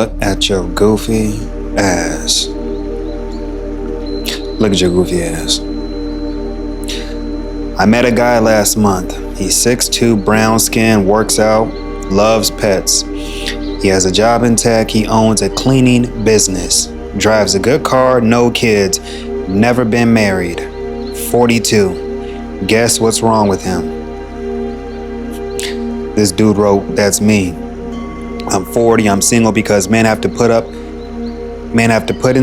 Look at your goofy ass. Look at your goofy ass. I met a guy last month. He's 6'2", brown skin, works out, loves pets. He has a job in tech. He owns a cleaning business. Drives a good car, no kids, never been married. 42. Guess what's wrong with him? This dude wrote, that's me. I'm 40, I'm single because men have to put in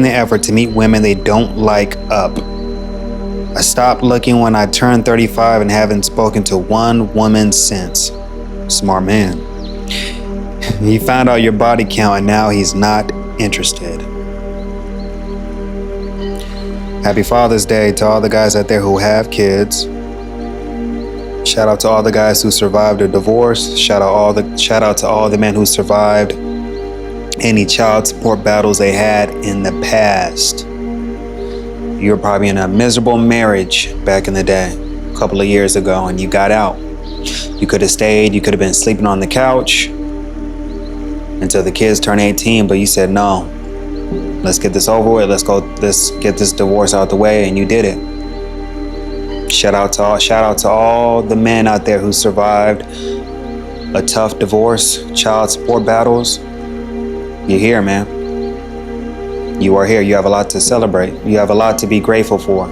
the effort to meet women they don't like up. I stopped looking when I turned 35 and haven't spoken to one woman since. Smart man. He found out your body count and now he's not interested. Happy Father's Day to all the guys out there who have kids. Shout out to all the guys who survived a divorce. Shout out to all the men who survived any child support battles they had in the past. You were probably in a miserable marriage back in the day, a couple of years ago, and you got out. You could have stayed, you could have been sleeping on the couch until the kids turn 18, but you said, no, let's get this over with, let's get this divorce out the way, and you did it. Shout out to all the men out there who survived a tough divorce, child support battles. You're here, man. You are here. You have a lot to celebrate. You have a lot to be grateful for.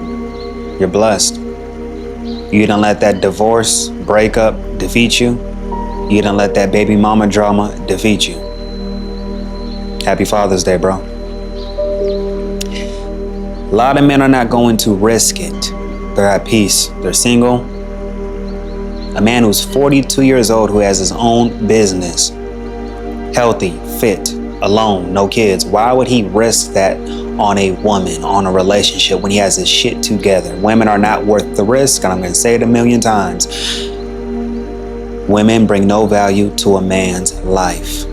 You're blessed. You didn't let that divorce, breakup defeat you. You didn't let that baby mama drama defeat you. Happy Father's Day, bro. A lot of men are not going to risk it. They're at peace. They're single. A man who's 42 years old who has his own business, healthy, fit, alone, no kids. Why would he risk that on a woman, on a relationship when he has his shit together? Women are not worth the risk, and I'm going to say it a million times. Women bring no value to a man's life.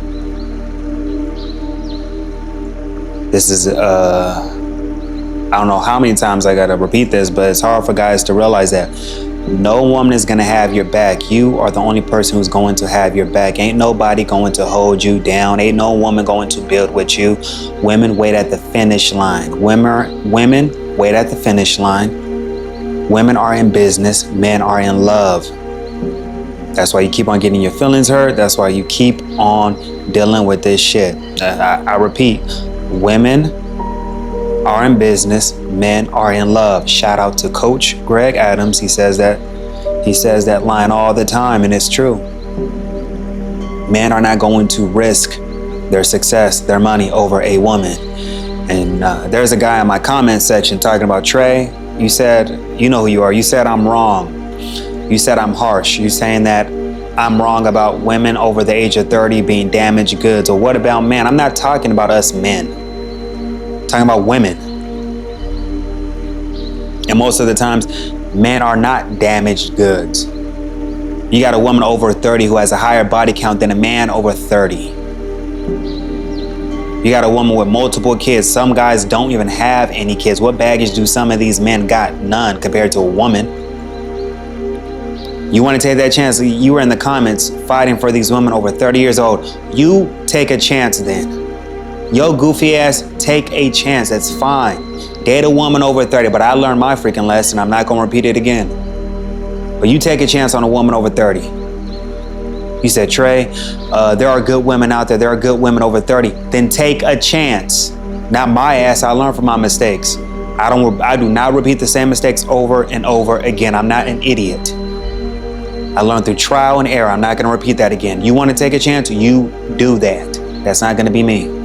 This is, I don't know how many times I got to repeat this, but it's hard for guys to realize that no woman is going to have your back. You are the only person who's going to have your back. Ain't nobody going to hold you down. Ain't no woman going to build with you. Women wait at the finish line. Women wait at the finish line. Women are in business. Men are in love. That's why you keep on getting your feelings hurt. That's why you keep on dealing with this shit. I repeat, women are in business, men are in love. Shout out to Coach Greg Adams. He says that line all the time, and it's true. Men are not going to risk their success, their money over a woman. And there's a guy in my comment section talking about, Trey, you said, you know who you are. You said I'm wrong. You said I'm harsh. You're saying that I'm wrong about women over the age of 30 being damaged goods. Or what about men? I'm not talking about us men. Talking about women. And most of the times, men are not damaged goods. You got a woman over 30 who has a higher body count than a man over 30. You got a woman with multiple kids. Some guys don't even have any kids. What baggage do some of these men got? None compared to a woman. You want to take that chance? You were in the comments fighting for these women over 30 years old. You take a chance then. Yo, goofy ass, take a chance. That's fine. Date a woman over 30, but I learned my freaking lesson. I'm not going to repeat it again. But you take a chance on a woman over 30. You said, Trey, there are good women out there. There are good women over 30. Then take a chance. Not my ass. I learned from my mistakes. I do not repeat the same mistakes over and over again. I'm not an idiot. I learned through trial and error. I'm not going to repeat that again. You want to take a chance? You do that. That's not going to be me.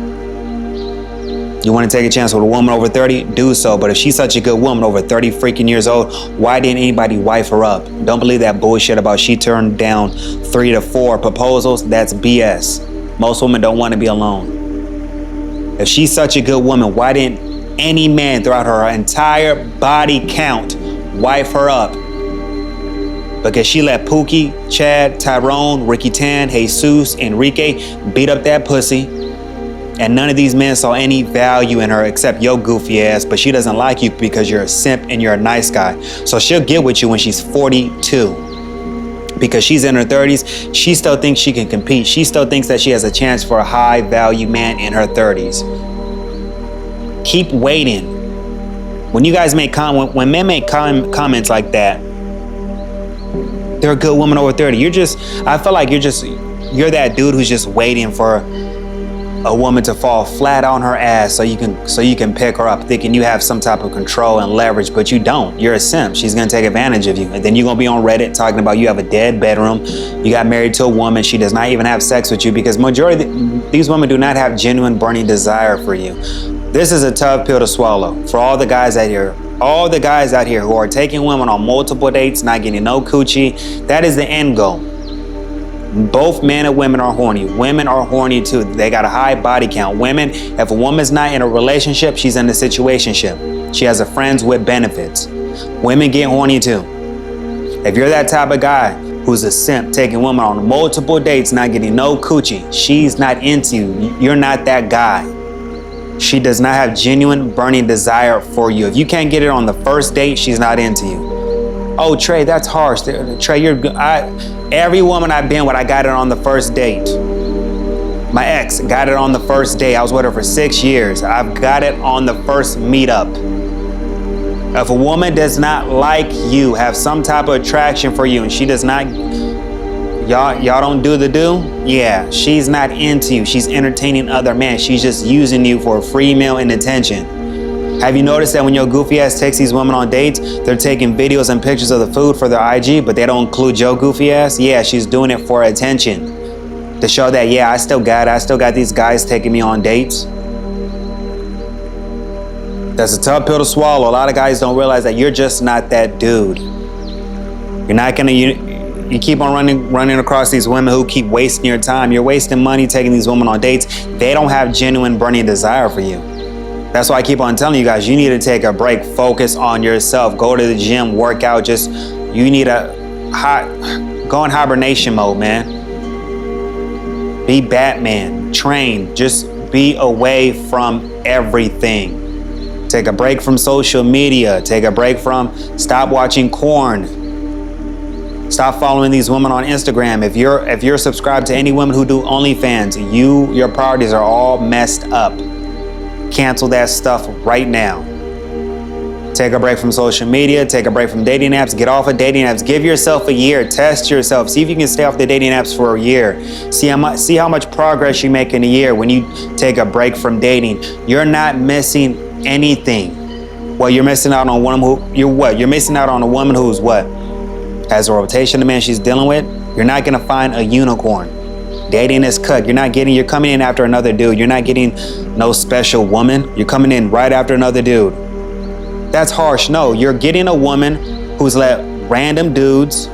You want to take a chance with a woman over 30? Do so. But if she's such a good woman over 30 freaking years old, why didn't anybody wife her up? Don't believe that bullshit about she turned down 3 to 4 proposals. That's BS. Most women don't want to be alone. If she's such a good woman, why didn't any man throughout her entire body count wife her up? Because she let Pookie, Chad, Tyrone, Ricky Tan, Jesus, Enrique beat up that pussy. And none of these men saw any value in her except your goofy ass, but she doesn't like you because you're a simp and you're a nice guy. So she'll get with you when she's 42. because she's in her 30s, she still thinks she can compete. She still thinks that she has a chance for a high value man in her 30s. Keep waiting. When you guys when men make comments like that, they're a good woman over 30. I feel like you're that dude who's just waiting for a woman to fall flat on her ass so you can pick her up, thinking you have some type of control and leverage, but you don't. You're a simp. She's gonna take advantage of you, and then you're gonna be on Reddit talking about you have a dead bedroom, you got married to a woman, she does not even have sex with you, because majority of these women do not have genuine burning desire for you. This is a tough pill to swallow for all the guys out here. All the guys out here who are taking women on multiple dates, not getting no coochie, that is the end goal. Both men and women are horny. Women are horny too. They got a high body count. Women, if a woman's not in a relationship, she's in a situationship. She has a friends with benefits. Women get horny too. If you're that type of guy who's a simp, taking women on multiple dates, not getting no coochie, she's not into you. You're not that guy. She does not have genuine burning desire for you. If you can't get it on the first date, she's not into you. Oh, Trey, that's harsh. Trey, every woman I've been with, I got it on the first date. My ex got it on the first date. I was with her for 6 years. I've got it on the first meetup. If a woman does not like you, have some type of attraction for you, and she does not, y'all don't do the do? Yeah, she's not into you. She's entertaining other men. She's just using you for a free meal and attention. Have you noticed that when your goofy ass takes these women on dates, they're taking videos and pictures of the food for their IG, but they don't include your goofy ass? Yeah, she's doing it for attention. To show that, yeah, I still got these guys taking me on dates. That's a tough pill to swallow. A lot of guys don't realize that you're just not that dude. You're not gonna, you keep on running across these women who keep wasting your time. You're wasting money taking these women on dates. They don't have genuine burning desire for you. That's why I keep on telling you guys, you need to take a break, focus on yourself, go to the gym, work out, you need go in hibernation mode, man. Be Batman, train, just be away from everything. Take a break from social media, stop watching corn. Stop following these women on Instagram. If you're subscribed to any women who do OnlyFans, your priorities are all messed up. Cancel that stuff right now. Take a break from social media, take a break from dating apps, get off of dating apps, give yourself a year, test yourself, see if you can stay off the dating apps for a year. See how much progress you make in a year when you take a break from dating. You're not missing anything. Well, you're missing out on You're missing out on a woman who's what? Has a rotation of men she's dealing with. You're not gonna find a unicorn. Dating is cut. You're coming in after another dude. You're not getting no special woman. You're coming in right after another dude. That's harsh. No, you're getting a woman who's let random dudes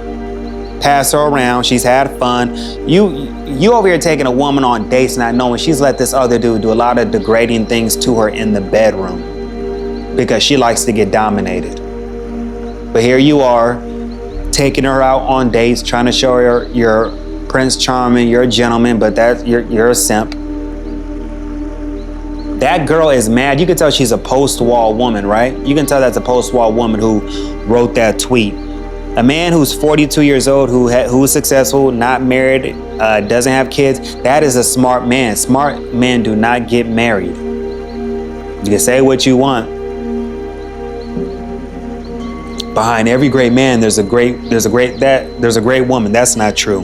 pass her around. She's had fun. You over here taking a woman on dates not knowing she's let this other dude do a lot of degrading things to her in the bedroom because she likes to get dominated. But here you are taking her out on dates, trying to show her you're Prince Charming, you're a gentleman, but you're a simp. That girl is mad. You can tell she's a post-wall woman, right? You can tell that's a post-wall woman who wrote that tweet. A man who's 42 years old, who's successful, not married, doesn't have kids, that is a smart man. Smart men do not get married. You can say what you want. Behind every great man, there's a great woman. That's not true.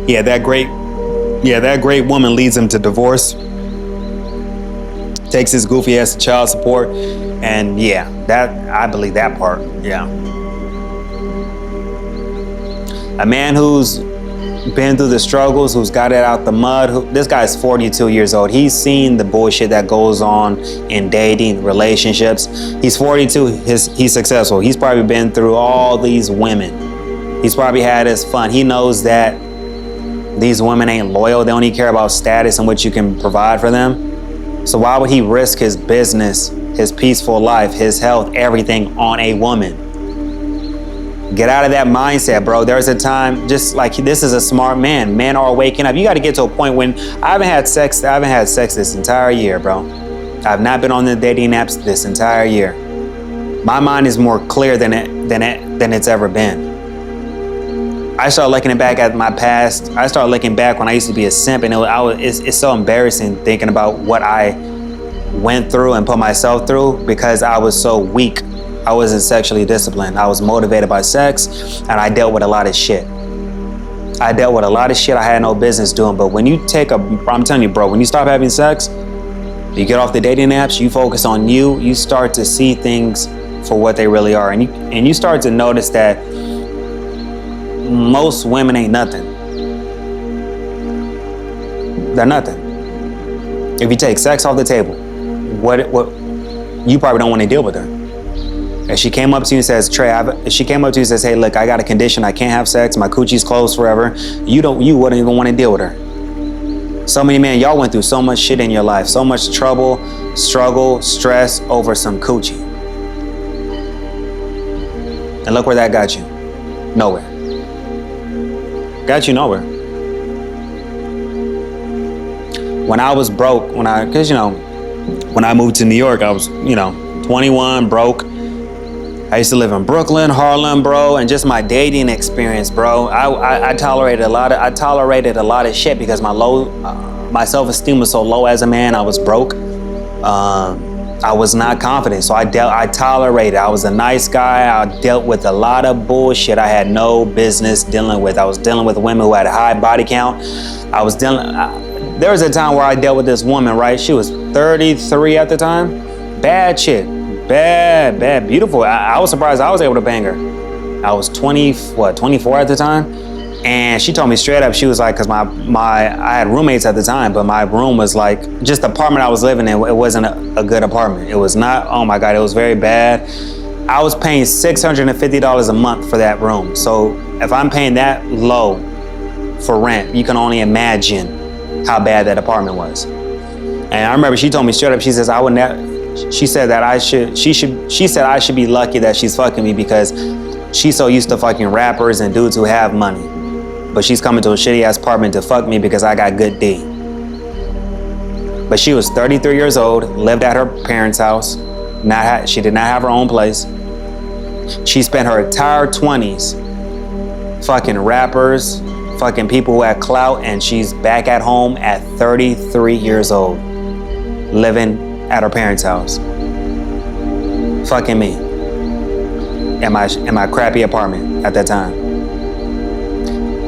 Yeah, that great woman leads him to divorce, takes his goofy ass to child support, and yeah, I believe that part. Yeah. A man who's been through the struggles, who's got it out the mud. This guy's 42 years old. He's seen the bullshit that goes on in dating, relationships. He's 42. He's successful. He's probably been through all these women. He's probably had his fun. He knows that these women ain't loyal. They only care about status and what you can provide for them. So why would he risk his business, his peaceful life, his health, everything on a woman? Get out of that mindset, bro. There's a time, just like this is a smart man. Men are waking up. You got to get to a point when I haven't had sex this entire year, bro. I've not been on the dating apps this entire year. My mind is more clear than it's ever been. I started looking back at my past. I started looking back when I used to be a simp, and it's so embarrassing thinking about what I went through and put myself through because I was so weak. I wasn't sexually disciplined. I was motivated by sex, and I dealt with a lot of shit. I had no business doing. But when you I'm telling you, bro, when you stop having sex, you get off the dating apps, you focus on you start to see things for what they really are. And you start to notice that most women ain't nothing. They're nothing. If you take sex off the table, what you probably don't want to deal with her. If she came up to you and says, Trey, hey, look, I got a condition, I can't have sex, my coochie's closed forever, you wouldn't even want to deal with her. So many men, y'all went through so much shit in your life, so much trouble, struggle, stress over some coochie. And look where that got you. Nowhere. Got you nowhere. When I was broke, when I moved to New York, I was, 21, broke. I used to live in Brooklyn, Harlem, bro, and just my dating experience, bro. I tolerated a lot of shit because my self-esteem was so low as a man. I was broke. I was not confident, so I tolerated. I was a nice guy. I dealt with a lot of bullshit I had no business dealing with. I was dealing with women who had a high body count. There was a time where I dealt with this woman, right? She was 33 at the time. Bad shit. Bad, beautiful. I was surprised I was able to bang her. I was 24 at the time. And she told me straight up, she was like, cause I had roommates at the time, but my room was like, just the apartment I was living in, it wasn't a good apartment. It was not, oh my God, it was very bad. I was paying $650 a month for that room. So if I'm paying that low for rent, you can only imagine how bad that apartment was. And I remember she told me straight up, she says, she said I should be lucky that she's fucking me because she's so used to fucking rappers and dudes who have money. But she's coming to a shitty ass apartment to fuck me because I got good D. But she was 33 years old, lived at her parents' house. She did not have her own place. She spent her entire 20s fucking rappers, fucking people who had clout, and she's back at home at 33 years old, living at her parents' house, fucking me in my crappy apartment at that time.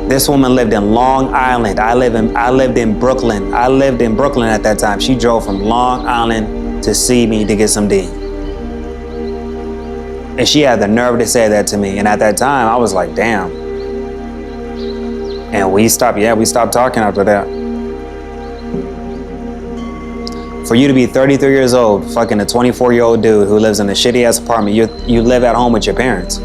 This woman lived in Long Island. I lived in Brooklyn. I lived in Brooklyn at that time. She drove from Long Island to see me to get some D. And she had the nerve to say that to me. And at that time, I was like, damn. And we stopped talking after that. For you to be 33 years old, fucking a 24-year-old dude who lives in a shitty ass apartment, you live at home with your parents.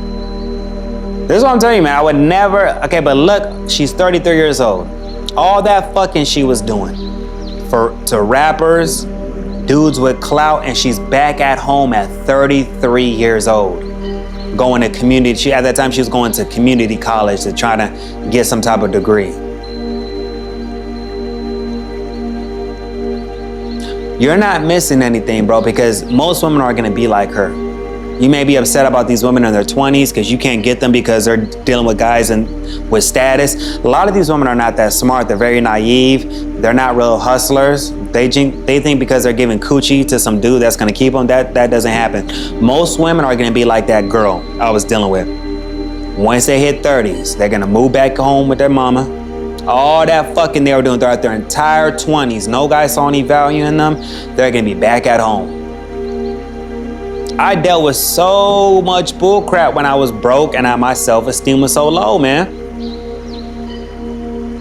This is what I'm telling you, man. I would never, okay, but look, she's 33 years old. All that fucking she was doing to rappers, dudes with clout, and she's back at home at 33 years old. Going to community, at that time she was going to community college to try to get some type of degree. You're not missing anything, bro, because most women are gonna be like her. You may be upset about these women in their 20s because you can't get them because they're dealing with guys with status. A lot of these women are not that smart. They're very naive. They're not real hustlers. They think because they're giving coochie to some dude that's gonna keep them, that doesn't happen. Most women are gonna be like that girl I was dealing with. Once they hit 30s, they're gonna move back home with their mama. All that fucking they were doing throughout their entire 20s, no guy saw any value in them, they're gonna be back at home. I dealt with so much bullcrap when I was broke and my self-esteem was so low, man.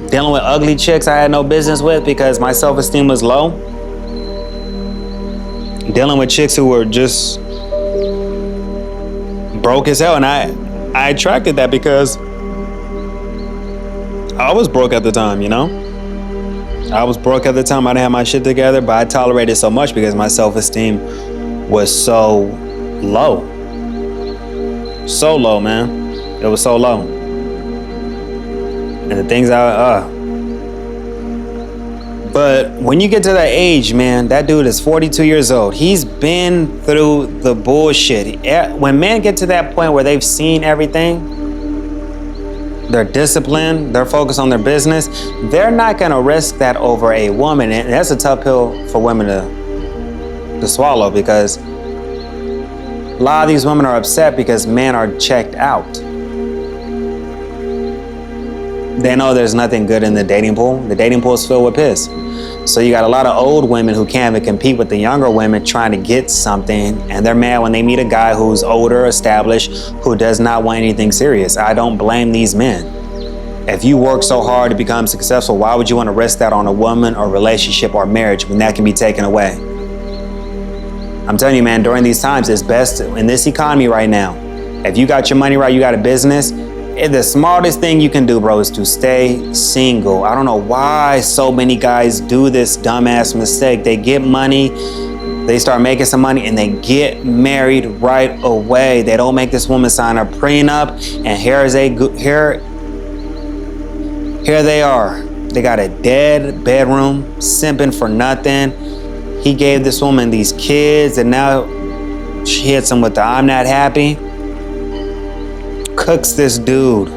Dealing with ugly chicks I had no business with because my self-esteem was low. Dealing with chicks who were just broke as hell, and I attracted that because I was broke at the time, I was broke at the time. I didn't have my shit together, but I tolerated so much because my self-esteem was so low. So low, man. It was so low. And the things But when you get to that age, man, that dude is 42 years old. He's been through the bullshit. When men get to that point where they've seen everything, they're disciplined, they're focused on their business, they're not gonna risk that over a woman. And that's a tough pill for women to swallow, because a lot of these women are upset because men are checked out. They know there's nothing good in the dating pool. The dating pool is filled with piss. So you got a lot of old women who can't even compete with the younger women trying to get something, and they're mad when they meet a guy who's older, established, who does not want anything serious. I don't blame these men. If you work so hard to become successful, why would you want to risk that on a woman or relationship or marriage when that can be taken away? I'm telling you, man, during these times, it's best in this economy right now. If you got your money right, you got a business, the smartest thing you can do, bro, is to stay single. I don't know why so many guys do this dumbass mistake. They get money, they start making some money, and they get married right away. They don't make this woman sign a prenup, and here they are. They got a dead bedroom, simping for nothing. He gave this woman these kids, and now she hits him with the "I'm not happy." Cooks this dude.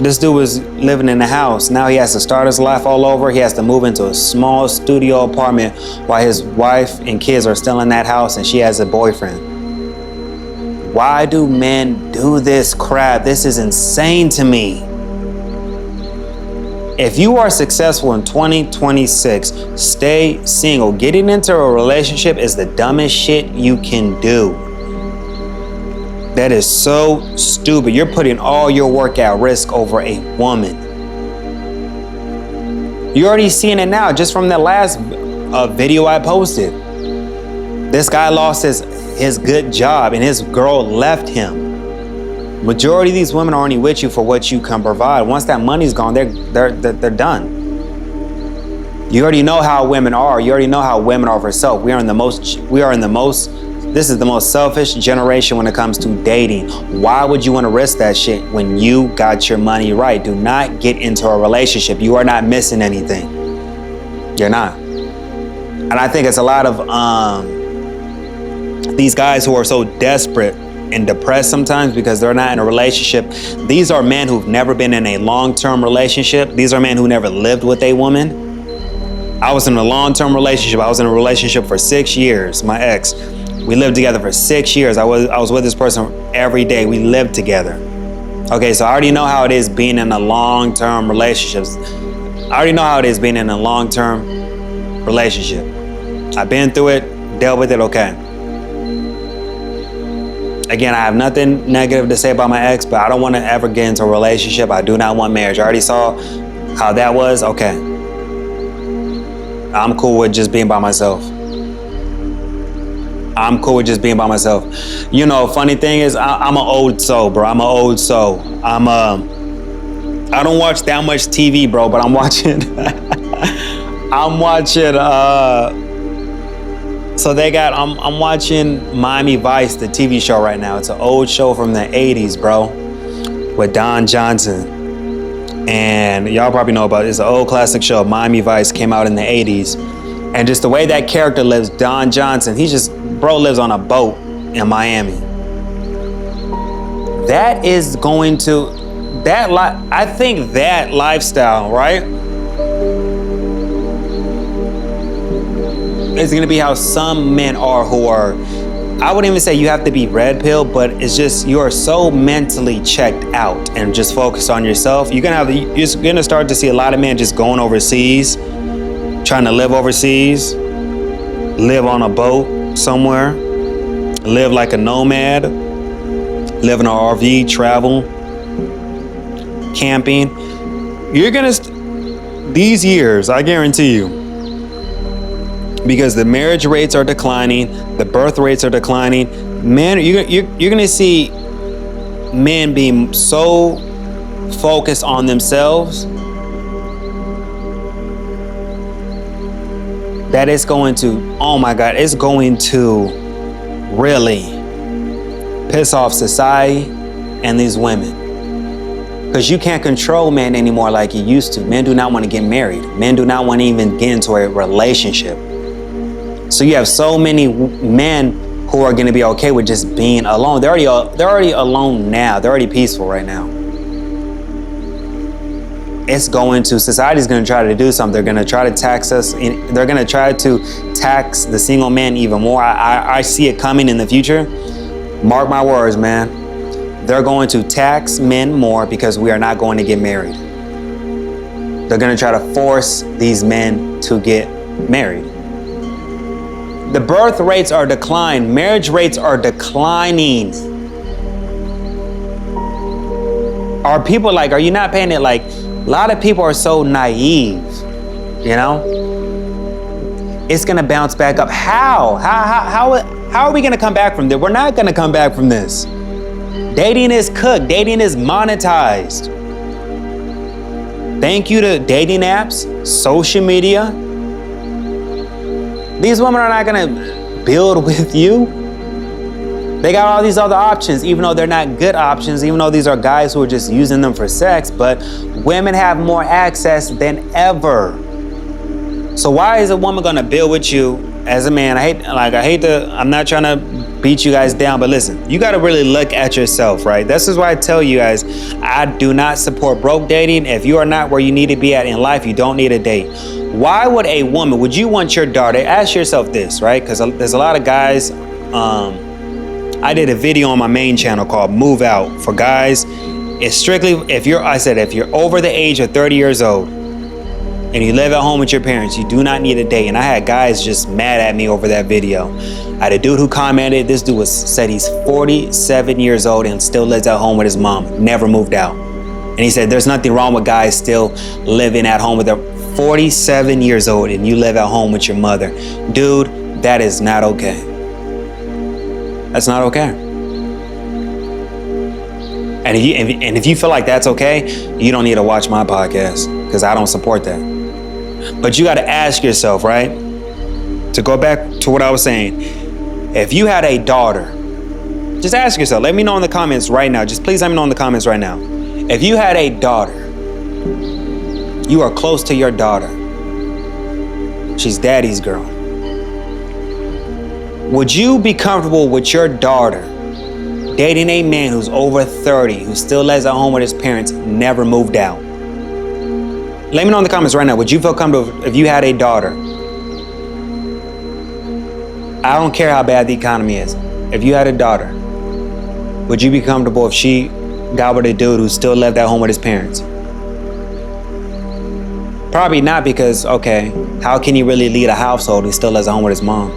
This dude was living in the house. Now he has to start his life all over. He has to move into a small studio apartment while his wife and kids are still in that house and she has a boyfriend. Why do men do this crap? This is insane to me. If you are successful in 2026, stay single. Getting into a relationship is the dumbest shit you can do. That is so stupid. You're putting all your work at risk over a woman. You're already seeing it now just from the last video I posted. This guy lost his good job and his girl left him. Majority of these women are only with you for what you can provide. Once that money's gone, they're done. You already know how women are. You already know how women are for self. This is the most selfish generation when it comes to dating. Why would you want to risk that shit when you got your money right? Do not get into a relationship. You are not missing anything. You're not. And I think it's a lot of these guys who are so desperate and depressed sometimes because they're not in a relationship. These are men who've never been in a long-term relationship. These are men who never lived with a woman. I was in a long-term relationship. I was in a relationship for 6 years, my ex. We lived together for 6 years. I was with this person every day. We lived together. Okay, so I already know how it is being in a long-term relationship. I've been through it, dealt with it, okay. Again, I have nothing negative to say about my ex, but I don't want to ever get into a relationship. I do not want marriage. I already saw how that was, okay. I'm cool with just being by myself. You know, funny thing is, I'm an old soul, bro. I don't watch that much TV, bro, but I'm watching, I'm watching Miami Vice, the TV show right now. It's an old show from the 80s, bro, with Don Johnson. And y'all probably know about it. It's an old classic show. Miami Vice came out in the 80s. And just the way that character lives, Don Johnson, bro lives on a boat in Miami. I think that lifestyle, right, is gonna be how some men are who are, I wouldn't even say you have to be red pill, but it's just you are so mentally checked out and just focused on yourself. You're gonna start to see a lot of men just going overseas, trying to live overseas, live on a boat somewhere, live like a nomad, live in an RV, travel, camping. These years, I guarantee you, because the marriage rates are declining, the birth rates are declining, men, you're gonna see men being so focused on themselves that it's going to, oh my God, it's going to really piss off society and these women. Because you can't control men anymore like you used to. Men do not want to get married. Men do not want to even get into a relationship. So you have so many men who are going to be okay with just being alone. They're already alone now. They're already peaceful right now. Society's going to try to do something. They're going to try to tax us. They're going to try to tax the single man even more. I see it coming in the future. Mark my words, man. They're going to tax men more because we are not going to get married. They're going to try to force these men to get married. The birth rates are declining. Marriage rates are declining. Are you not paying it? Like, a lot of people are so naive, you know? It's gonna bounce back up. How are we gonna come back from this? We're not gonna come back from this. Dating is cooked. Dating is monetized. Thank you to dating apps, social media. These women are not gonna build with you. They got all these other options, even though they're not good options, even though these are guys who are just using them for sex, but women have more access than ever. So why is a woman gonna build with you as a man? I'm not trying to beat you guys down, but listen, you gotta really look at yourself, right? This is why I tell you guys, I do not support broke dating. If you are not where you need to be at in life, you don't need a date. Why would you want your daughter? Ask yourself this, right? Because there's a lot of guys, I did a video on my main channel called Move Out for guys. It's strictly if you're over the age of 30 years old and you live at home with your parents, you do not need a date. And I had guys just mad at me over that video. I had a dude who commented, this dude said he's 47 years old and still lives at home with his mom, never moved out. And he said there's nothing wrong with guys still living at home with their 47 years old and you live at home with your mother. Dude, that is not okay. That's not okay. And if you feel like that's okay, you don't need to watch my podcast because I don't support that. But you got to ask yourself, right? To go back to what I was saying, if you had a daughter, just ask yourself, let me know in the comments right now. Just please let me know in the comments right now. If you had a daughter, you are close to your daughter. She's daddy's girl. Would you be comfortable with your daughter dating a man who's over 30, who still lives at home with his parents, never moved out? Let me know in the comments right now. Would you feel comfortable if you had a daughter? I don't care how bad the economy is. If you had a daughter, would you be comfortable if she got with a dude who still lived at home with his parents? Probably not, because, okay, how can he really lead a household who still lives at home with his mom?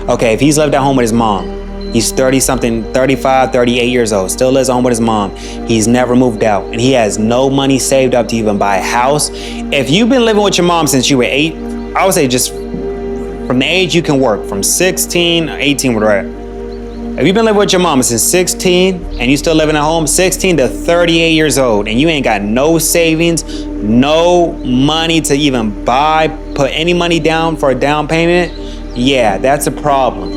Okay, if he's lived at home with his mom, he's 30-something, 35, 38 years old, still lives at home with his mom, he's never moved out, and he has no money saved up to even buy a house. If you've been living with your mom since you were 8, I would say just from the age you can work, from 16, 18, whatever. If you've been living with your mom since 16 and you still living at home, 16 to 38 years old, and you ain't got no savings, no money to even put any money down for a down payment, yeah, that's a problem.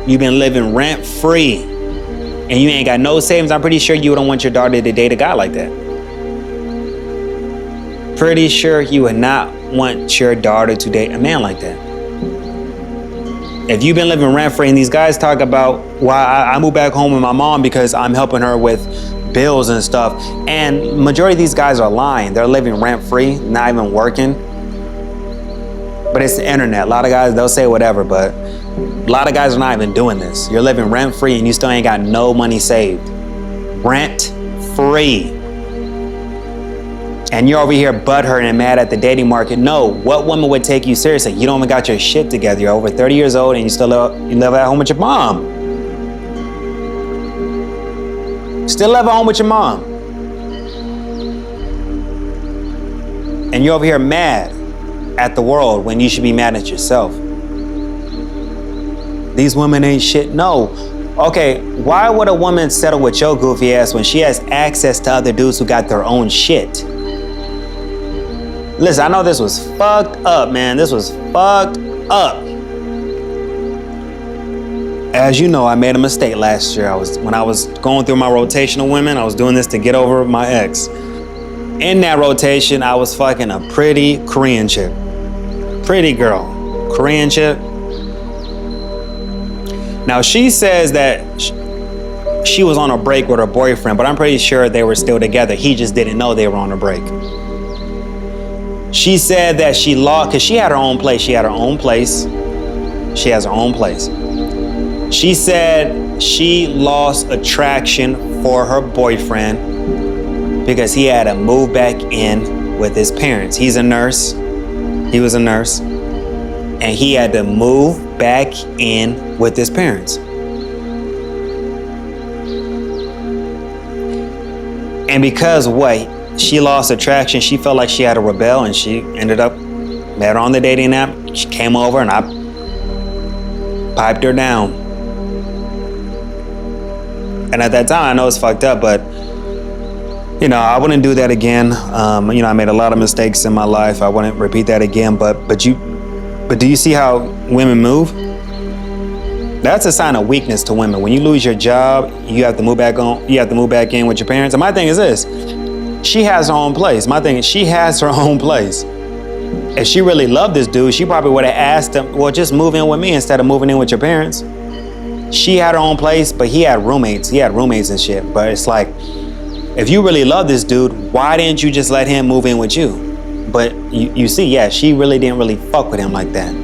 You've been living rent free and you ain't got no savings. I'm pretty sure you wouldn't want your daughter to date a guy like that. Pretty sure you would not want your daughter to date a man like that. If you've been living rent free, and these guys talk about why I moved back home with my mom because I'm helping her with bills and stuff, and majority of these guys are lying. They're living rent free, not even working. But it's the internet. A lot of guys, they'll say whatever, but a lot of guys are not even doing this. You're living rent free and you still ain't got no money saved. Rent free. And you're over here butthurt and mad at the dating market. No, what woman would take you seriously? You don't even got your shit together. You're over 30 years old and you live at home with your mom. Still live at home with your mom. And you're over here mad at the world when you should be mad at yourself. These women ain't shit. No. Okay, why would a woman settle with your goofy ass when she has access to other dudes who got their own shit? Listen, I know this was fucked up, man. This was fucked up. As you know, I made a mistake last year. When I was going through my rotation of women, I was doing this to get over my ex. In that rotation, I was fucking a pretty Korean chick. Pretty girl. Korean chick. Now she says that she was on a break with her boyfriend, but I'm pretty sure they were still together. He just didn't know they were on a break. She said that she lost, because she had her own place. She had her own place. She has her own place. She said she lost attraction for her boyfriend because he had to move back in with his parents. He's a nurse. He was a nurse. And he had to move back in with his parents. And because what? She lost attraction, she felt like she had to rebel, and she ended up, met her on the dating app. She came over and I piped her down. And at that time, I know it's fucked up, but you know, I wouldn't do that again. You know, I made a lot of mistakes in my life. I wouldn't repeat that again. But do you see how women move? That's a sign of weakness to women. When you lose your job, you have to move back on. You have to move back in with your parents. And my thing is this: she has her own place. My thing is she has her own place. If she really loved this dude, she probably would have asked him, well, just move in with me instead of moving in with your parents. She had her own place, but he had roommates. He had roommates and shit. But it's like, if you really love this dude, why didn't you just let him move in with you? But you see, yeah, she really didn't really fuck with him like that.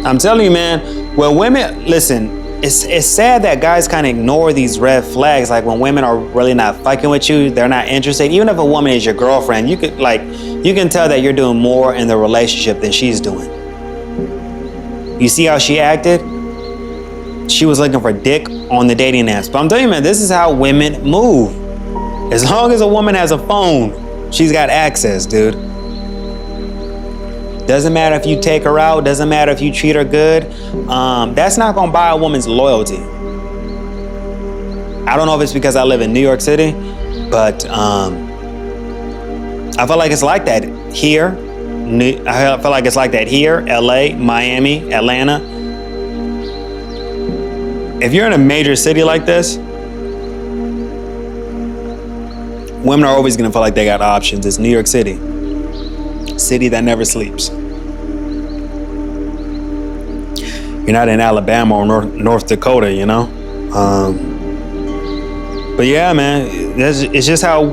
I'm telling you, man, when women, listen, it's sad that guys kind of ignore these red flags. Like when women are really not fucking with you, they're not interested. Even if a woman is your girlfriend, you can tell that you're doing more in the relationship than she's doing. You see how she acted? She was looking for dick on the dating apps. But I'm telling you, man, this is how women move. As long as a woman has a phone, she's got access, dude. Doesn't matter if you take her out. Doesn't matter if you treat her good. That's not gonna buy a woman's loyalty. I don't know if it's because I live in New York City, but I feel like it's like that here. I feel like it's like that here, LA, Miami, Atlanta. If you're in a major city like this, women are always gonna feel like they got options. It's New York City. City that never sleeps. You're not in Alabama or North Dakota, you know? But yeah, man, this is how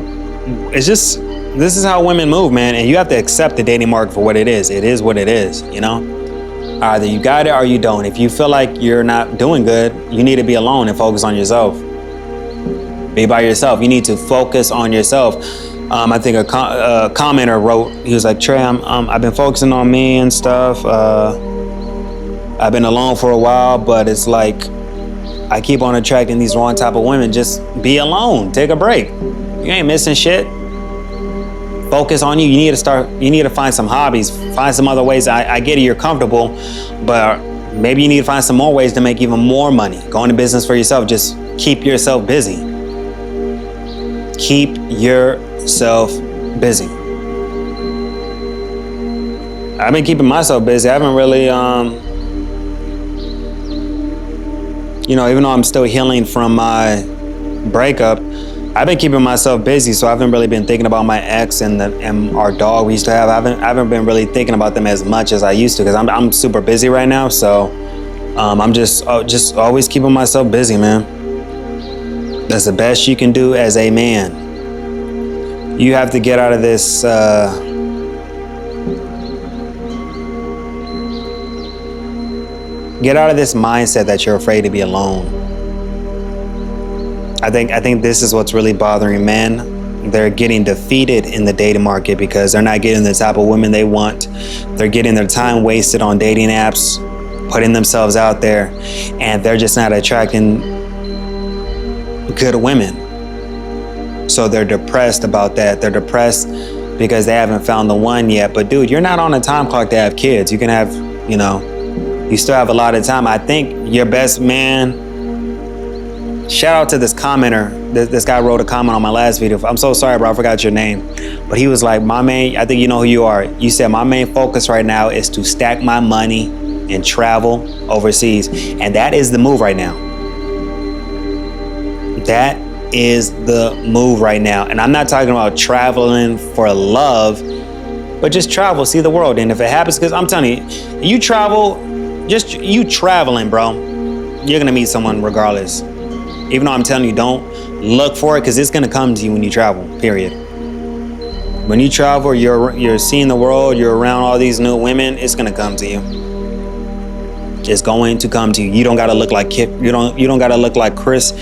women move, man. And you have to accept the dating market for what it is. It is what it is, you know? Either you got it or you don't. If you feel like you're not doing good, you need to be alone and focus on yourself. Be by yourself. You need to focus on yourself. I think a commenter wrote, he was like, Trey, I've been focusing on me and stuff. I've been alone for a while, but it's like I keep on attracting these wrong type of women. Just be alone. Take a break. You ain't missing shit. Focus on you. You need to find some hobbies. Find some other ways. I get it, you're comfortable, but maybe you need to find some more ways to make even more money. Go into business for yourself. Just keep yourself busy. Keep yourself busy. I've been keeping myself busy. I haven't really, even though I'm still healing from my breakup, I've been keeping myself busy. So I haven't really been thinking about my ex and our dog we used to have. I haven't been really thinking about them as much as I used to because I'm super busy right now. So I'm just always keeping myself busy, man. That's the best you can do as a man. You have to get out of this mindset that you're afraid to be alone. I think this is what's really bothering men. They're getting defeated in the dating market because they're not getting the type of women they want. They're getting their time wasted on dating apps, putting themselves out there, and they're just not attracting good women. So they're depressed about that. They're depressed because they haven't found the one yet. But dude, you're not on a time clock to have kids. You can have, you still have a lot of time. I think your best man, shout out to this commenter. This guy wrote a comment on my last video. I'm so sorry, bro, I forgot your name. But he was like, my main, I think you know who you are. You said, my main focus right now is to stack my money and travel overseas. And that is the move right now. That is the move right now. And I'm not talking about traveling for love. But just travel, see the world. And if it happens, because I'm telling you, you travel, just you traveling, bro, you're going to meet someone regardless. Even though I'm telling you, don't look for it, because it's going to come to you when you travel, period. When you travel, you're seeing the world, you're around all these new women, it's going to come to you. It's going to come to you. You don't got to look like Kip. You don't got to look like Chris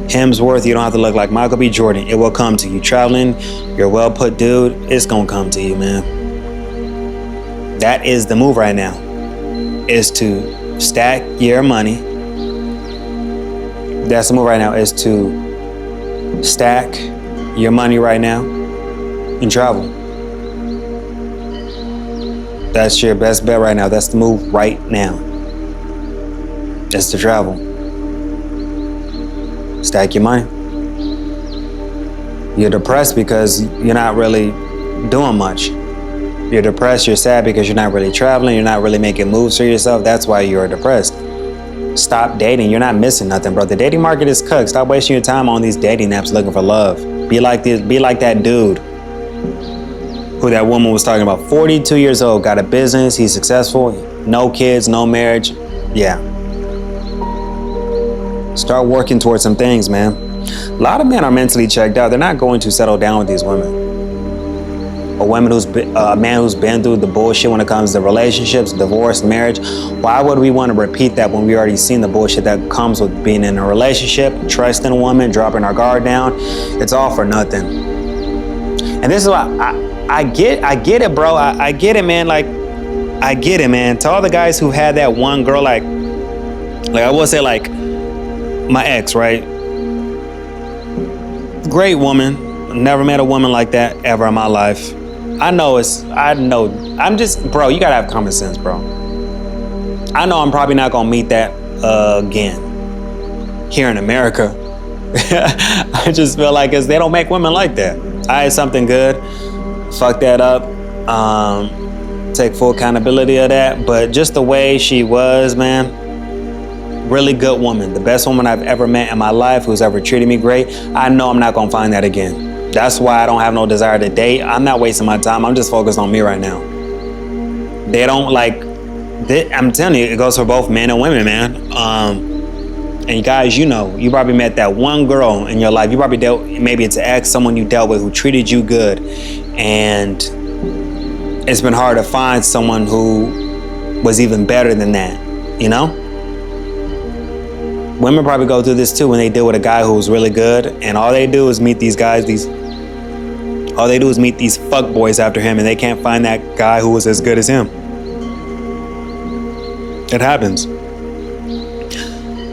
Hemsworth. You don't have to look like Michael B. Jordan. It will come to you. Traveling, you're a well-put dude. It's going to come to you, man. That is the move right now, is to stack your money. That's the move right now, is to stack your money right now and travel. That's your best bet right now. That's the move right now. That's to travel. Stack your money. You're depressed because you're not really doing much. You're depressed, you're sad because you're not really traveling, you're not really making moves for yourself. That's why you're depressed. Stop dating. You're not missing nothing, bro. The dating market is cooked. Stop wasting your time on these dating apps looking for love. Be like that dude who that woman was talking about. 42 years old, got a business, he's successful, no kids, no marriage. Yeah. Start working towards some things, man. A lot of men are mentally checked out. They're not going to settle down with these women. A man who's been through the bullshit when it comes to relationships, divorce, marriage. Why would we want to repeat that when we already seen the bullshit that comes with being in a relationship, trusting a woman, dropping our guard down? It's all for nothing. And this is why I get it, bro. I get it, man. Like, I get it, man. To all the guys who had that one girl, like I will say, like my ex, right? Great woman. Never met a woman like that ever in my life. I'm just, bro, you gotta have common sense, bro. I know I'm probably not gonna meet that again here in America. I just feel like they don't make women like that. I had something good, fuck that up, take full accountability of that. But just the way she was, man, really good woman. The best woman I've ever met in my life, who's ever treated me great. I know I'm not gonna find that again. That's why I don't have no desire to date. I'm not wasting my time. I'm just focused on me right now. They don't I'm telling you, it goes for both men and women, man. And guys, you probably met that one girl in your life. You probably maybe it's an ex, someone you dealt with who treated you good. And it's been hard to find someone who was even better than that, Women probably go through this too when they deal with a guy who's really good, and all they do is meet these guys, all they do is meet these fuck boys after him, and they can't find that guy who was as good as him. It happens.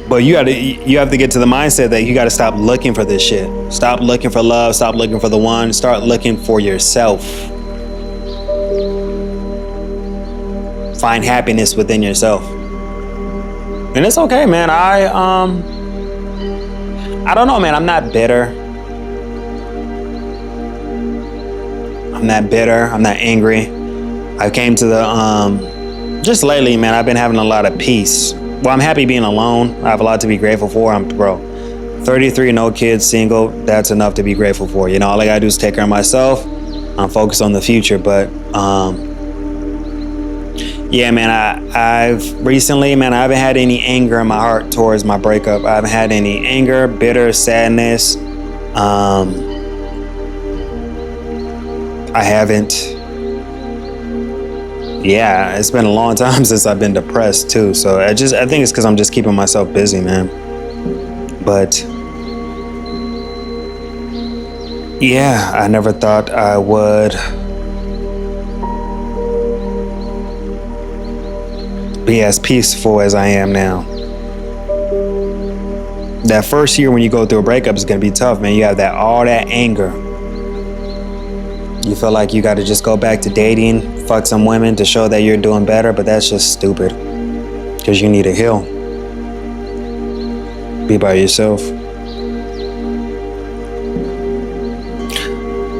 But you have to get to the mindset that you got to stop looking for this shit. Stop looking for love. Stop looking for the one. Start looking for yourself. Find happiness within yourself. And it's okay, man. I don't know, man. I'm not bitter. I'm not angry. I came to the, just lately, man, I've been having a lot of peace. Well, I'm happy being alone. I have a lot to be grateful for. 33, no kids, single. That's enough to be grateful for. All I gotta do is take care of myself. I'm focused on the future, but, yeah, man, I've recently, man, I haven't had any anger in my heart towards my breakup. I haven't had any anger, bitter, sadness. I haven't. Yeah, it's been a long time since I've been depressed too. So I think it's because I'm just keeping myself busy, man. But yeah, I never thought I would be as peaceful as I am now. That first year when you go through a breakup is gonna be tough, man. You have all that anger. You feel like you gotta just go back to dating, fuck some women to show that you're doing better, but that's just stupid. Because you need to heal. Be by yourself.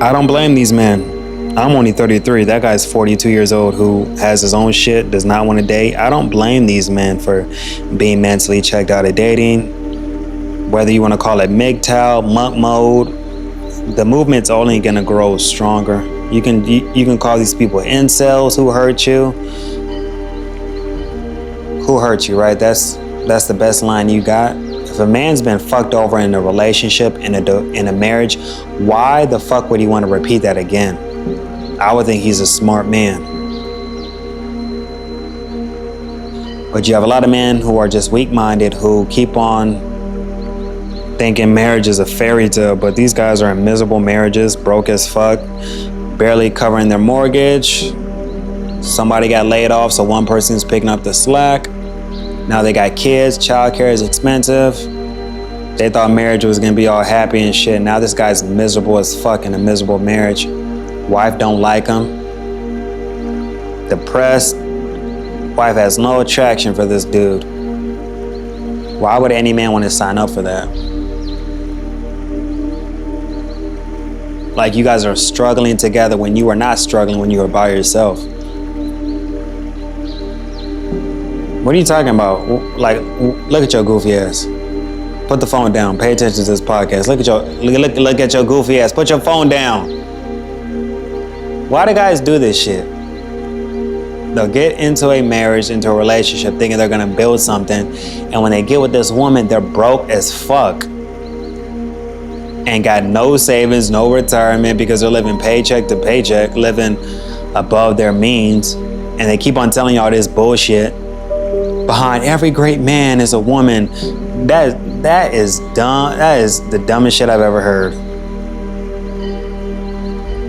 I don't blame these men. I'm only 33. That guy's 42 years old who has his own shit, does not want to date. I don't blame these men for being mentally checked out of dating. Whether you want to call it MGTOW, monk mode, the movement's only gonna grow stronger. You can call these people incels who hurt you. Who hurt you, right? That's the best line you got. If a man's been fucked over in a relationship, in a marriage, why the fuck would he want to repeat that again? I would think he's a smart man. But you have a lot of men who are just weak-minded, who keep on thinking marriage is a fairy tale, but these guys are in miserable marriages, broke as fuck, barely covering their mortgage. Somebody got laid off, so one person's picking up the slack. Now they got kids, childcare is expensive. They thought marriage was gonna be all happy and shit. Now this guy's miserable as fuck in a miserable marriage. Wife don't like him. Depressed. Wife has no attraction for this dude. Why would any man want to sign up for that? Like you guys are struggling together when you were not struggling when you were by yourself. What are you talking about? Like, look at your goofy ass. Put the phone down. Pay attention to this podcast. Look at your goofy ass. Put your phone down. Why do guys do this shit? They'll get into a marriage, into a relationship, thinking they're gonna build something, and when they get with this woman, they're broke as fuck. And got no savings, no retirement, because they're living paycheck to paycheck, living above their means, and they keep on telling y'all this bullshit. Behind every great man is a woman. That is dumb. That is the dumbest shit I've ever heard.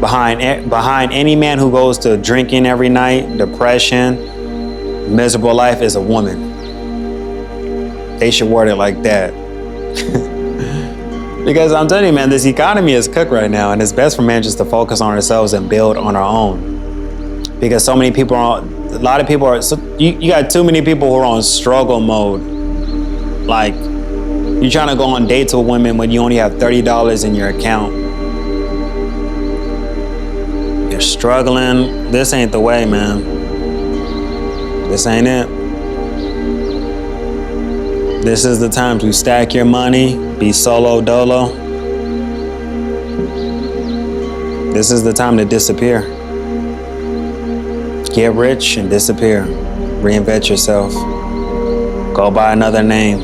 Behind any man who goes to drinking every night, depression, miserable life is a woman. They should word it like that. Because I'm telling you, man, this economy is cooked right now, and it's best for men just to focus on ourselves and build on our own. Because so many people are, a lot of people are, you got too many people who are on struggle mode. Like, you're trying to go on dates with women when you only have $30 in your account. You're struggling. This ain't the way, man. This ain't it. This is the time to stack your money, be solo dolo. This is the time to disappear. Get rich and disappear. Reinvent yourself. Go by another name.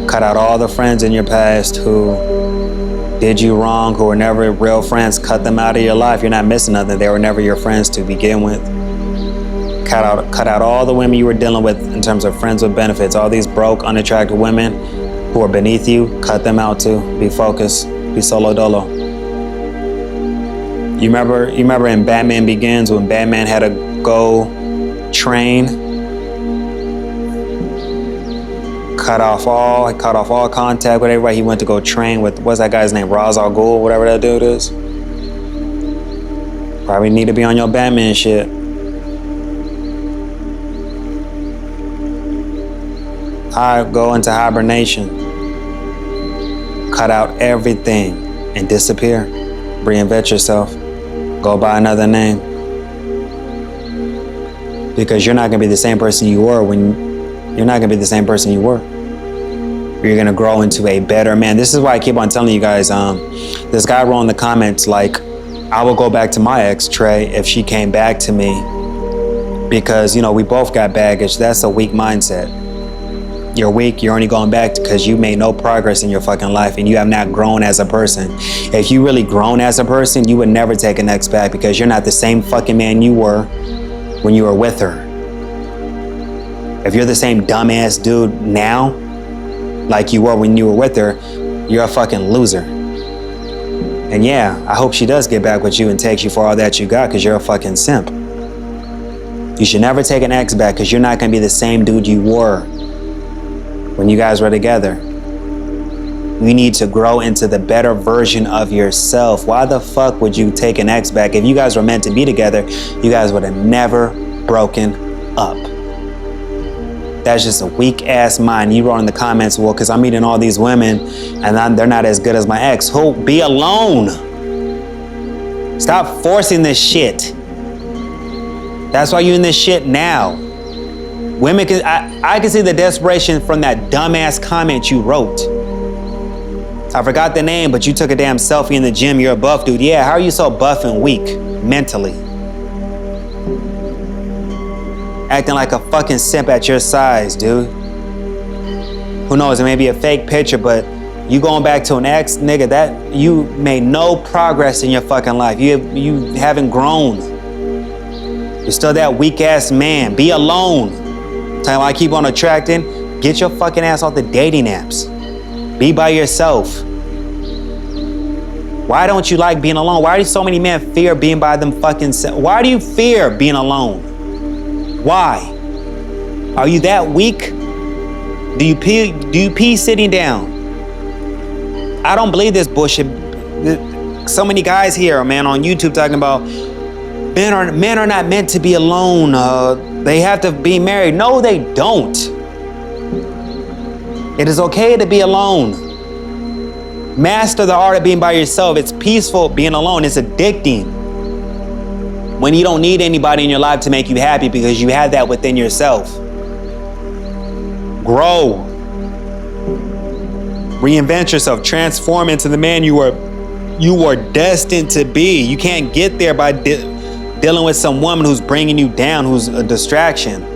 Cut out all the friends in your past who did you wrong, who were never real friends. Cut them out of your life. You're not missing nothing. They were never your friends to begin with. Cut out all the women you were dealing with in terms of friends with benefits. All these broke, unattractive women who are beneath you, cut them out too. Be focused. Be solo dolo. You remember in Batman Begins when Batman had to go train? Cut off all contact with everybody. He went to go train with, what's that guy's name? Ra's al Ghul, whatever that dude is. Probably need to be on your Batman shit. Go into hibernation. Cut out everything and disappear. Reinvent yourself. Go by another name. Because you're not gonna be the same person you were you're not gonna be the same person you were. You're gonna grow into a better man. This is why I keep on telling you guys, this guy wrote in the comments, like, I will go back to my ex, Trey, if she came back to me. Because, we both got baggage. That's a weak mindset. You're weak, you're only going back because you made no progress in your fucking life and you have not grown as a person. If you really grown as a person, you would never take an ex back because you're not the same fucking man you were when you were with her. If you're the same dumbass dude now, like you were when you were with her, you're a fucking loser. And yeah, I hope she does get back with you and takes you for all that you got because you're a fucking simp. You should never take an ex back because you're not going to be the same dude you were when you guys were together. You need to grow into the better version of yourself. Why the fuck would you take an ex back? If you guys were meant to be together, you guys would have never broken up. That's just a weak ass mind. You wrote in the comments, well, because I'm meeting all these women and they're not as good as my ex. Who? Be alone. Stop forcing this shit. That's why you're in this shit now. Women, I can see the desperation from that dumbass comment you wrote. I forgot the name, but you took a damn selfie in the gym. You're a buff dude. Yeah, how are you so buff and weak mentally? Acting like a fucking simp at your size, dude. Who knows, it may be a fake picture, but you going back to an ex, nigga, that you made no progress in your fucking life. You haven't grown. You're still that weak ass man. Be alone. Time I keep on attracting, get your fucking ass off the dating apps. Be by yourself. Why don't you like being alone? Why do so many men fear being by them fucking self? Why do you fear being alone? Why? Are you that weak? Do you pee sitting down? I don't believe this bullshit. So many guys here, man, on YouTube talking about men are not meant to be alone. They have to be married. No, they don't. It is okay to be alone. Master the art of being by yourself. It's peaceful being alone. It's addicting. When you don't need anybody in your life to make you happy because you have that within yourself. Grow. Reinvent yourself. Transform into the man you are destined to be. You can't get there by dealing with some woman who's bringing you down, who's a distraction.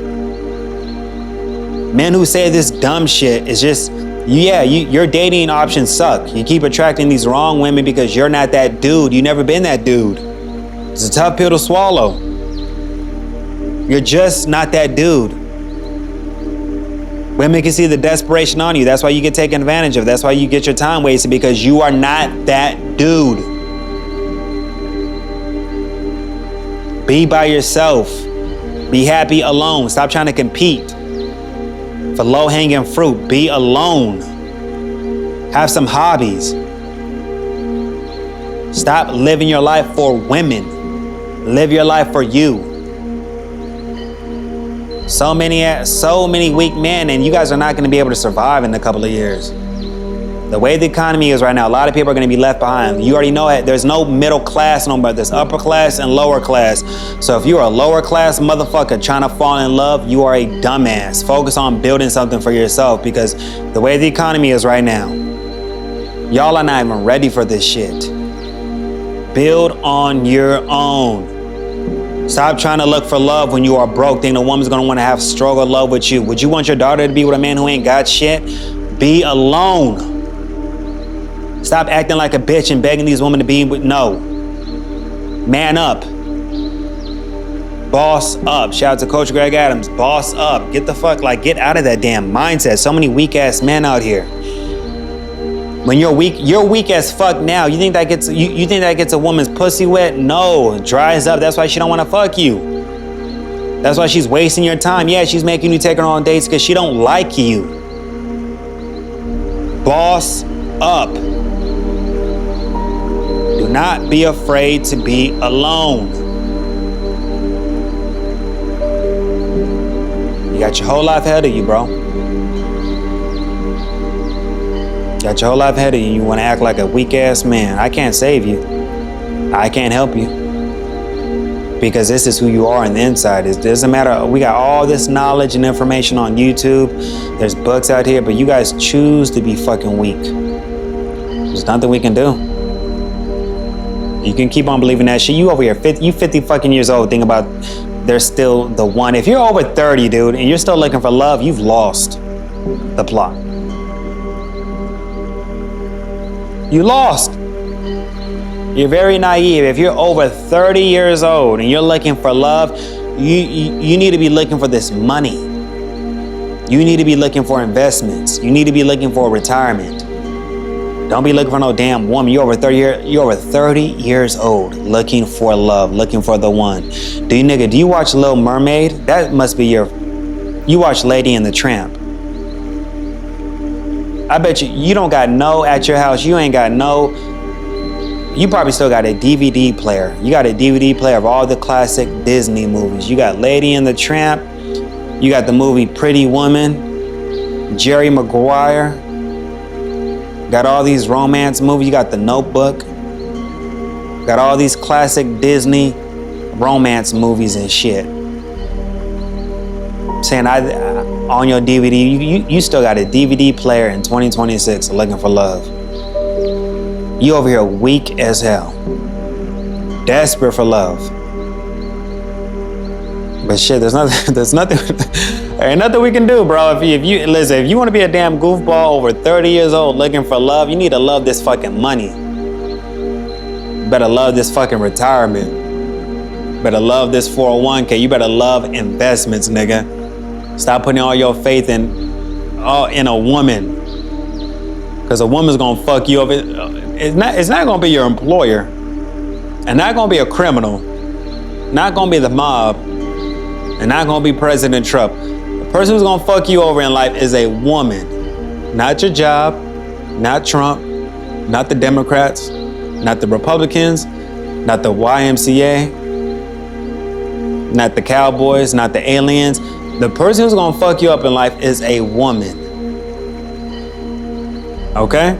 Men who say this dumb shit is just, your dating options suck. You keep attracting these wrong women because you're not that dude. You've never been that dude. It's a tough pill to swallow. You're just not that dude. Women can see the desperation on you. That's why you get taken advantage of. That's why you get your time wasted, because you are not that dude. Be by yourself. Be happy alone. Stop trying to compete for low-hanging fruit. Be alone. Have some hobbies. Stop living your life for women. Live your life for you. So many weak men, and you guys are not going to be able to survive in a couple of years. The way the economy is right now, a lot of people are going to be left behind. You already know it. There's no middle class no more. There's upper class and lower class. So if you're a lower class motherfucker trying to fall in love, you are a dumbass. Focus on building something for yourself, because the way the economy is right now, y'all are not even ready for this shit. Build on your own. Stop trying to look for love when you are broke. Think a woman's gonna want to have struggle love with you. Would you want your daughter to be with a man who ain't got shit? Be alone. Stop acting like a bitch and begging these women to be with. No. Man up. Boss up. Shout out to Coach Greg Adams. Boss up. Get get out of that damn mindset. So many weak ass men out here. When you're weak as fuck now. You think that gets a woman's pussy wet? No, it dries up. That's why she don't want to fuck you. That's why she's wasting your time. Yeah, she's making you take her on dates because she don't like you. Boss up. Do not be afraid to be alone. You got your whole life ahead of you, bro. Got your whole life ahead of you. You want to act like a weak ass man. I can't save you. I can't help you. Because this is who you are on the inside. It doesn't matter. We got all this knowledge and information on YouTube. There's books out here, but you guys choose to be fucking weak. There's nothing we can do. You can keep on believing that shit. You over here, you 50 fucking years old. Think about there's still the one. If you're over 30, dude, and you're still looking for love, you've lost the plot. You lost. You're very naive. If you're over 30 years old and you're looking for love, you need to be looking for this money. You need to be looking for investments. You need to be looking for retirement. Don't be looking for no damn woman. You're over 30 years old looking for love, looking for the one. Do you watch Little Mermaid? That must be you watch Lady and the Tramp. I bet you don't got at your house, you ain't got you probably still got a DVD player. You got a DVD player of all the classic Disney movies. You got Lady and the Tramp. You got the movie Pretty Woman, Jerry Maguire. Got all these romance movies. You got The Notebook. Got all these classic Disney romance movies and shit. Saying on your DVD, you still got a DVD player in 2026 looking for love. You over here weak as hell. Desperate for love. But shit, there's nothing, there ain't nothing we can do, bro. If you listen, if you want to be a damn goofball over 30 years old looking for love, you need to love this fucking money. You better love this fucking retirement. You better love this 401k. You better love investments, nigga. Stop putting all your faith in a woman. Because a woman's gonna fuck you over. It's not gonna be your employer. And not gonna be a criminal. Not gonna be the mob. And not gonna be President Trump. The person who's gonna fuck you over in life is a woman. Not your job, not Trump, not the Democrats, not the Republicans, not the YMCA, not the Cowboys, not the aliens. The person who's gonna fuck you up in life is a woman. Okay?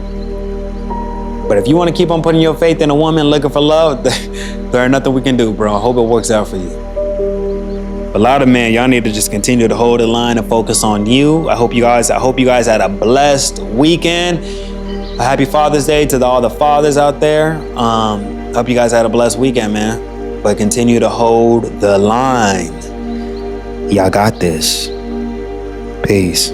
But if you wanna keep on putting your faith in a woman looking for love, there ain't nothing we can do, bro. I hope it works out for you. A lot of men, y'all need to just continue to hold the line and focus on you. I hope you guys had a blessed weekend. A happy Father's Day to all the fathers out there. Hope you guys had a blessed weekend, man. But continue to hold the line. Y'all got this. Peace.